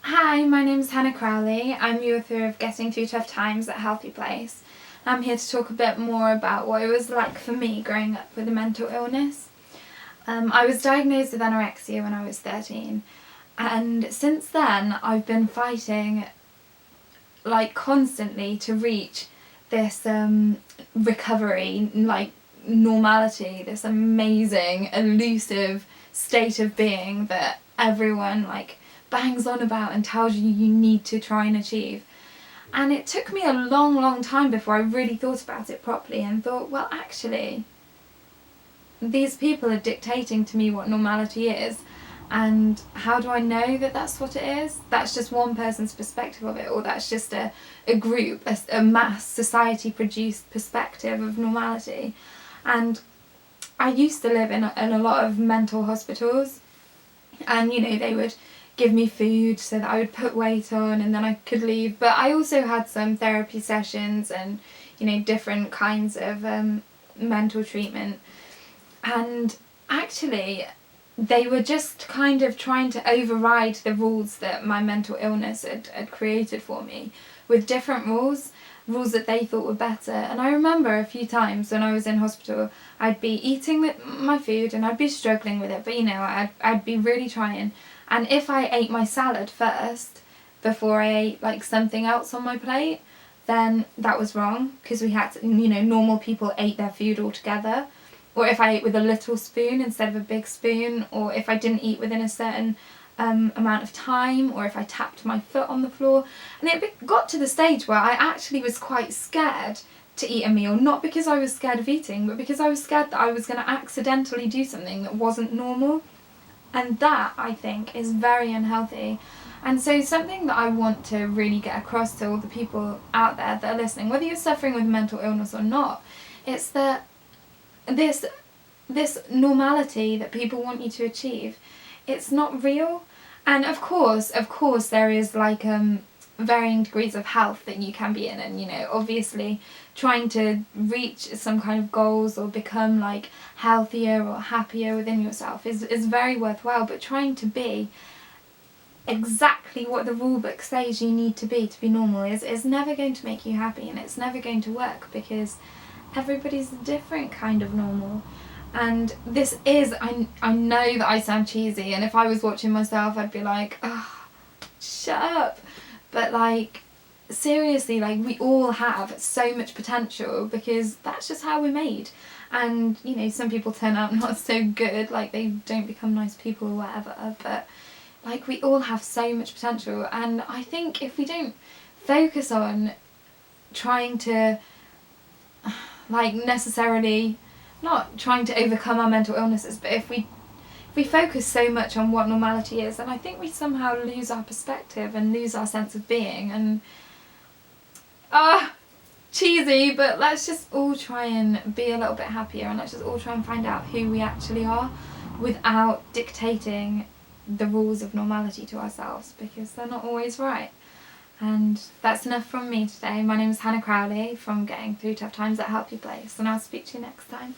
Hi, my name is Hannah Crowley. I'm the author of Getting Through Tough Times at HealthyPlace. I'm here to talk a bit more about what it was like for me growing up with a mental illness. I was diagnosed with anorexia when I was 13, and since then I've been fighting constantly to reach this recovery, normality, this amazing, elusive state of being that everyone bangs on about and tells you need to try and achieve. And it took me a long time before I really thought about it properly and thought, well, actually, these people are dictating to me what normality is, and how do I know that that's what it is? That's just one person's perspective of it, or that's just a group, a mass society produced perspective of normality. And I used to live in a lot of mental hospitals, and they would give me food so that I would put weight on and then I could leave. But I also had some therapy sessions and different kinds of mental treatment, and actually they were just kind of trying to override the rules that my mental illness had created for me with different rules that they thought were better. And I remember a few times when I was in hospital, I'd be eating my food and I'd be struggling with it, but I'd be really trying. And if I ate my salad first before I ate something else on my plate, then that was wrong, because we had to, normal people ate their food all together. Or if I ate with a little spoon instead of a big spoon, or if I didn't eat within a certain amount of time, or if I tapped my foot on the floor. And it got to the stage where I actually was quite scared to eat a meal, not because I was scared of eating, but because I was scared that I was going to accidentally do something that wasn't normal. And that, I think, is very unhealthy. And so something that I want to really get across to all the people out there that are listening, whether you're suffering with mental illness or not, it's that this normality that people want you to achieve, it's not real. And of course there is varying degrees of health that you can be in, and obviously trying to reach some kind of goals or become healthier or happier within yourself is very worthwhile. But trying to be exactly what the rule book says you need to be normal is never going to make you happy, and it's never going to work, because everybody's a different kind of normal. And this is, I know that I sound cheesy, and if I was watching myself I'd be like, oh, shut up. But seriously, we all have so much potential, because that's just how we're made. And some people turn out not so good, they don't become nice people or whatever, but we all have so much potential. And I think if we don't focus on trying to necessarily, not trying to overcome our mental illnesses, but if we focus so much on what normality is, then I think we somehow lose our perspective and lose our sense of being. And cheesy, but let's just all try and be a little bit happier, and let's just all try and find out who we actually are without dictating the rules of normality to ourselves, because they're not always right. And that's enough from me today. My name is Hannah Crowley from Getting Through Tough Times at HealthyPlace, and I'll speak to you next time.